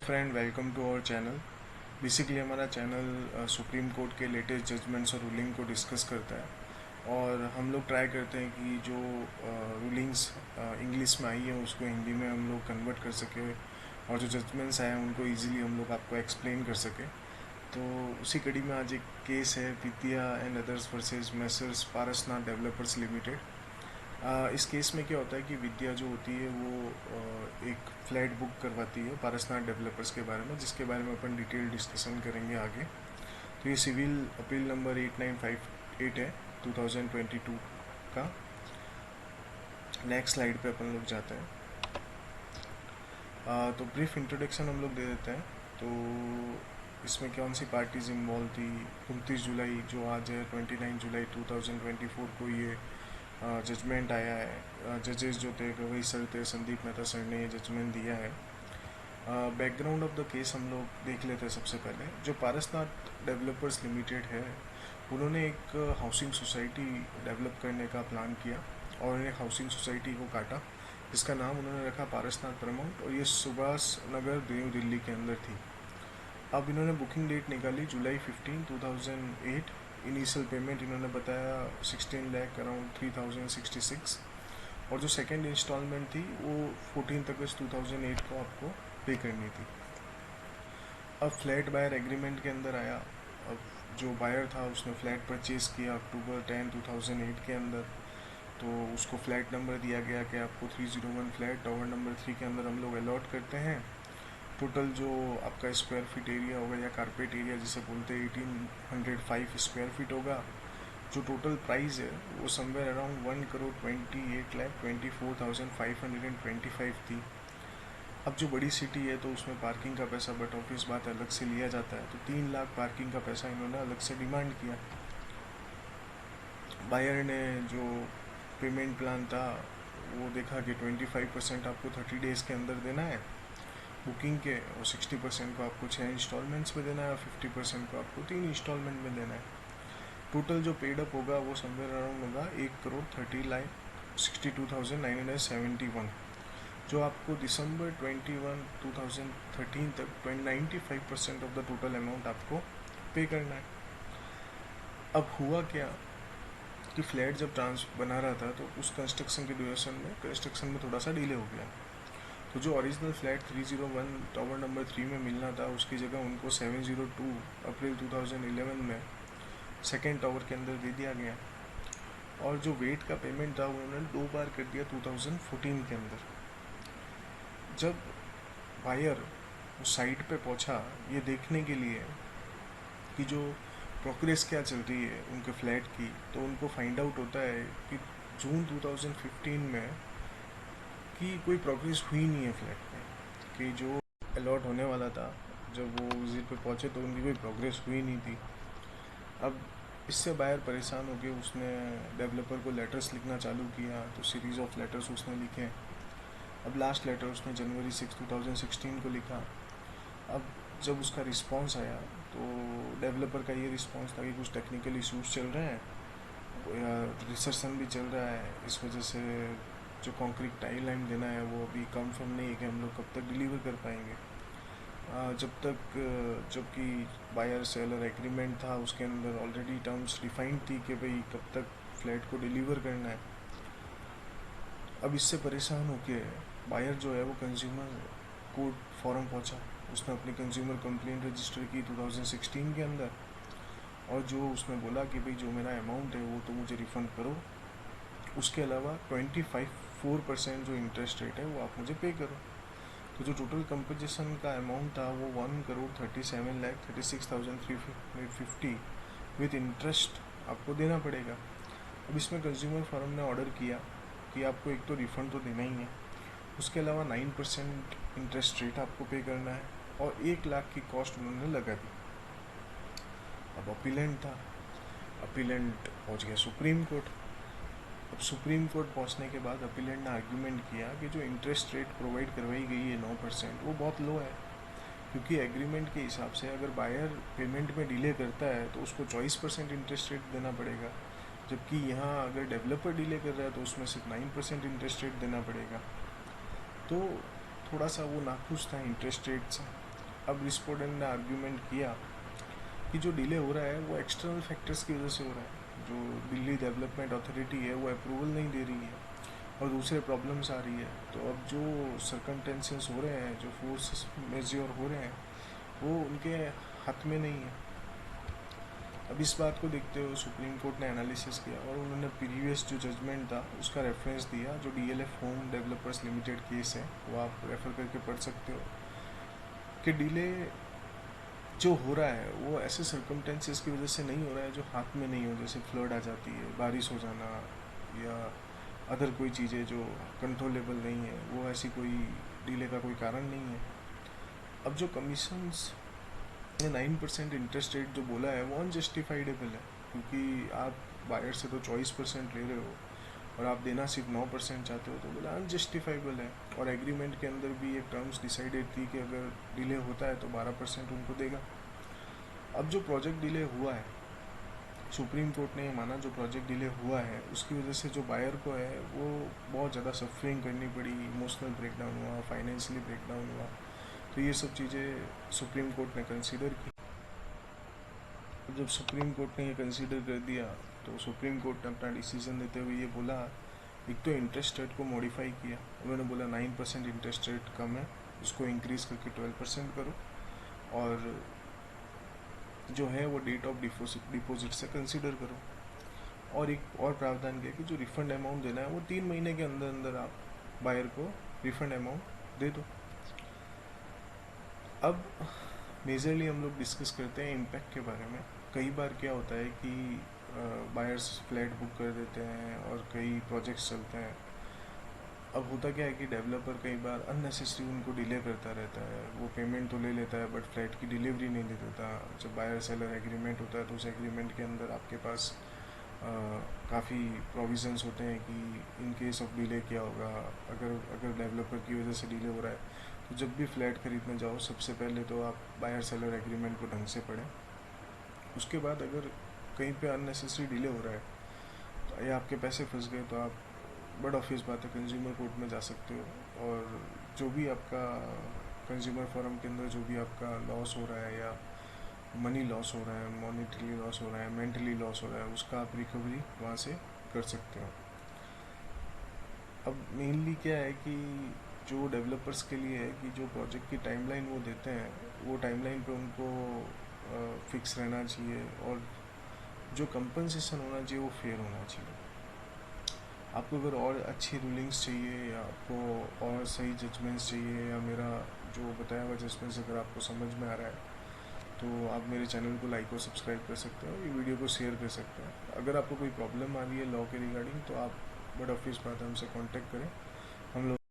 Friend, welcome to our channel. Basically हमारा channel Supreme Court के latest judgments और ruling को डिस्कस करता है और हम लोग ट्राई करते हैं कि जो रूलिंग्स इंग्लिश में आई है उसको हिंदी में हम लोग कन्वर्ट कर सके और जो जजमेंट्स आए हैं उनको इजीली हम लोग आपको एक्सप्लेन कर सके। तो उसी कड़ी में आज एक केस है, Vidya and others versus messrs Parasnath developers limited. इस केस में क्या होता है कि विद्या जो होती है वो एक फ्लैट बुक करवाती है पारसनाथ डेवलपर्स के बारे में, जिसके बारे में अपन डिटेल डिस्कशन करेंगे आगे। तो ये सिविल अपील नंबर 8958 है 2022 का। नेक्स्ट स्लाइड पे अपन लोग जाते हैं। तो ब्रीफ इंट्रोडक्शन हम लोग दे देते हैं। तो इसमें कौन सी पार्टीज इन्वॉल्व थी। 29 जुलाई जो आज है, 29 जुलाई 2024 को ये जजमेंट आया है। जजेस जो थे गवई सर थे, संदीप मेहता सर ने ये जजमेंट दिया है। बैकग्राउंड ऑफ द केस हम लोग देख लेते हैं। सबसे पहले जो पारसनाथ डेवलपर्स लिमिटेड है, उन्होंने एक हाउसिंग सोसाइटी डेवलप करने का प्लान किया और उन्हें हाउसिंग सोसाइटी को काटा, जिसका नाम उन्होंने रखा पारसनाथ प्रमोट, और ये सुभाष नगर न्यू दिल्ली के अंदर थी। अब इन्होंने बुकिंग डेट निकाली जुलाई 15, 2008। इनिशियल पेमेंट इन्होंने बताया 16 लाख अराउंड 3066, और जो सेकेंड इंस्टॉलमेंट थी वो 14 अगस्त 2008 को आपको पे करनी थी। अब फ्लैट बायर एग्रीमेंट के अंदर आया। अब जो बायर था उसने फ्लैट परचेज़ किया अक्टूबर 10, 2008 के अंदर। तो उसको फ्लैट नंबर दिया गया कि आपको 301 फ्लैट टावर नंबर 3 के अंदर हम लोग अलॉट करते हैं। टोटल जो आपका स्क्वायर फीट एरिया होगा या कारपेट एरिया जिसे बोलते हैं 1805 स्क्वायर फीट होगा। जो टोटल प्राइस है वो समवेयर अराउंड 1,28,24,525 थी। अब जो बड़ी सिटी है तो उसमें पार्किंग का पैसा बट ऑफिस बात अलग से लिया जाता है, तो 3 लाख पार्किंग का पैसा इन्होंने अलग से डिमांड किया। बायर ने जो पेमेंट प्लान था वो देखा कि 25% आपको 30 डेज़ के अंदर देना है बुकिंग के, और 60% को आपको 6 इंस्टॉलमेंट्स में देना है और 50% को आपको 3 इंस्टॉलमेंट में देना है। टोटल जो पेडअप होगा वो समवेयर अराउंड होगा 1,30,62,971, जो आपको दिसंबर 21, 2013 तक 95% ऑफ द टोटल अमाउंट आपको पे करना है। अब हुआ क्या कि फ्लैट जब बना रहा था तो उस कंस्ट्रक्शन के ड्यूरेशन में थोड़ा सा डिले हो गया। तो जो ओरिजिनल फ्लैट 301 टावर नंबर 3 में मिलना था उसकी जगह उनको 702 अप्रैल 2011 में सेकेंड टावर के अंदर दे दिया गया, और जो वेट का पेमेंट था उन्होंने 2 बार कर दिया 2014 के अंदर। जब बायर उस साइट पे पहुंचा ये देखने के लिए कि जो प्रोग्रेस क्या चल रही है उनके फ्लैट की, तो उनको फाइंड आउट होता है कि जून 2015 में कि कोई प्रोग्रेस हुई नहीं है फ्लैट में, कि जो अलॉट होने वाला था जब वो विजिट पे पहुंचे तो उनकी कोई प्रोग्रेस हुई नहीं थी। अब इससे बायर परेशान हो गए, उसने डेवलपर को लेटर्स लिखना चालू किया। तो सीरीज़ ऑफ लेटर्स उसने लिखे। अब लास्ट लेटर उसने जनवरी 6, 2016 को लिखा। अब जब उसका रिस्पांस आया तो डेवलपर का ये रिस्पांस था कि कुछ टेक्निकल इश्यूज चल रहे हैं या रिसर्चन भी चल रहा है, इस वजह से जो कंक्रीट टाइल लाइन देना है वो अभी कंफर्म नहीं है कि हम लोग कब तक डिलीवर कर पाएंगे। जबकि बायर सेलर एग्रीमेंट था उसके अंदर ऑलरेडी टर्म्स डिफाइंड थी कि भाई कब तक फ्लैट को डिलीवर करना है। अब इससे परेशान होकर बायर जो है वो कंज्यूमर कोर्ट फॉरम पहुंचा। उसने अपनी कंज्यूमर कंप्लेंट रजिस्टर की 2016 के अंदर, और जो उसने बोला कि भाई जो मेरा अमाउंट है वो तो मुझे रिफ़ंड करो, उसके अलावा 25% जो इंटरेस्ट रेट है वो आप मुझे पे करो। तो जो टोटल कंपनसेशन का अमाउंट था वो 1,37,36,350 विद इंटरेस्ट आपको देना पड़ेगा। अब इसमें कंज्यूमर फॉरम ने ऑर्डर किया कि आपको एक तो रिफ़ंड तो देना ही है, उसके अलावा 9% इंटरेस्ट रेट आपको पे करना है, और 1 लाख की कॉस्ट उन्होंने लगा दी। अब अपीलेंट था, अपीलेंट पहुंच गया सुप्रीम कोर्ट। अब सुप्रीम कोर्ट पहुंचने के बाद अपीलेंट ने आर्ग्यूमेंट किया कि जो इंटरेस्ट रेट प्रोवाइड करवाई गई है 9% वो बहुत लो है, क्योंकि एग्रीमेंट के हिसाब से अगर बायर पेमेंट में डिले करता है तो उसको 24% इंटरेस्ट रेट देना पड़ेगा, जबकि यहाँ अगर डेवलपर डिले कर रहा है तो उसमें सिर्फ 9% इंटरेस्ट रेट देना पड़ेगा। तो थोड़ा सा वो नाखुश था इंटरेस्ट रेट से। अब रिस्पोंडेंट ने आर्ग्यूमेंट किया कि जो डिले हो रहा है वो एक्सटर्नल फैक्टर्स की वजह से हो रहा है, जो दिल्ली डेवलपमेंट अथॉरिटी है वो अप्रूवल नहीं दे रही है और दूसरे प्रॉब्लम्स आ रही है। तो अब जो सर्कमटेंसेस हो रहे हैं, जो फोर्सेस मेज्योर हो रहे हैं, वो उनके हाथ में नहीं है। अब इस बात को देखते हुए सुप्रीम कोर्ट ने एनालिसिस किया और उन्होंने प्रीवियस जो जजमेंट था उसका रेफरेंस दिया, जो DLF home developers limited case है, वो आप रेफ़र करके पढ़ सकते हो कि डिले जो हो रहा है वो ऐसे सर्कमटेंसेस की वजह से नहीं हो रहा है जो हाथ में नहीं हो, जैसे फ्लड आ जाती है, बारिश हो जाना, या अदर कोई चीज़ें जो कंट्रोलेबल नहीं है, वो ऐसी कोई डिले का कोई कारण नहीं है। अब जो कमीशंस ने 9% इंटरेस्ट रेट जो बोला है वो अनजस्टिफाइडेबल है, क्योंकि आप बायर से तो 24% ले रहे हो और आप देना सिर्फ 9% चाहते हो, तो बोला अनजस्टिफाइबल है। और एग्रीमेंट के अंदर भी एक टर्म्स डिसाइडेड थी कि अगर डिले होता है तो 12% उनको देगा। अब जो प्रोजेक्ट डिले हुआ है, सुप्रीम कोर्ट ने माना जो प्रोजेक्ट डिले हुआ है उसकी वजह से जो बायर को है वो बहुत ज़्यादा सफरिंग करनी पड़ी, इमोशनल ब्रेकडाउन हुआ, फाइनेंशियली ब्रेकडाउन हुआ। तो ये सब चीज़ें सुप्रीम कोर्ट ने कंसीडर की। जब सुप्रीम कोर्ट ने ये कंसीडर कर दिया तो सुप्रीम कोर्ट ने अपना डिसीजन देते हुए ये बोला, एक तो इंटरेस्ट रेट को मॉडिफाई किया। उन्होंने बोला 9% इंटरेस्ट रेट कम है, उसको इंक्रीज़ करके 12% करो, और जो है वो डेट ऑफ डिपॉजिट से कंसीडर करो। और एक और प्रावधान किया कि जो रिफ़ंड अमाउंट देना है वो 3 महीने के अंदर अंदर आप बायर को रिफ़ंड अमाउंट दे दो। अब मेजरली हम लोग डिस्कस करते हैं इम्पैक्ट के बारे में। कई बार क्या होता है कि बायर्स फ्लैट बुक कर देते हैं और कई प्रोजेक्ट्स चलते हैं। अब होता क्या है कि डेवलपर कई बार अननेसेसरी उनको डिले करता रहता है, वो पेमेंट तो ले लेता है बट फ्लैट की डिलीवरी नहीं दे देता। जब बायर सेलर एग्रीमेंट होता है तो उस एग्रीमेंट के अंदर आपके पास काफ़ी प्रोविज़न्स होते हैं कि इन केस ऑफ डिले क्या होगा, अगर अगर डेवलपर की वजह से डिले हो रहा है तो जब भी फ्लैट खरीदने जाओ सबसे पहले तो आप बायर सेलर एग्रीमेंट को ढंग से पढ़ें। उसके बाद अगर कहीं पे अननेसेसरी डिले हो रहा है तो या आपके पैसे फंस गए तो आप बट ऑफिस बात है कंज्यूमर कोर्ट में जा सकते हो, और जो भी आपका कंज्यूमर फोरम के अंदर जो भी आपका लॉस हो रहा है, या मनी लॉस हो रहा है, मॉनिटरी लॉस हो रहा है, मेंटली लॉस हो रहा है, उसका आप रिकवरी वहाँ से कर सकते हो। अब मेनली क्या है कि जो डेवलपर्स के लिए है कि जो प्रोजेक्ट की टाइमलाइन वो देते हैं वो टाइमलाइन पे उनको फिक्स रहना चाहिए, और जो कंपनसेशन होना चाहिए वो फेयर होना चाहिए। आपको अगर और अच्छी रूलिंग्स चाहिए, या आपको और सही जजमेंट्स चाहिए, या मेरा जो बताया हुआ जजमेंट्स अगर आपको समझ में आ रहा है तो आप मेरे चैनल को लाइक और सब्सक्राइब कर सकते हो, ये वीडियो को शेयर कर सकते हैं। अगर आपको कोई प्रॉब्लम आ रही है लॉ के रिगार्डिंग तो आप बट ऑफिस बात हमसे कांटेक्ट करें, हम लोग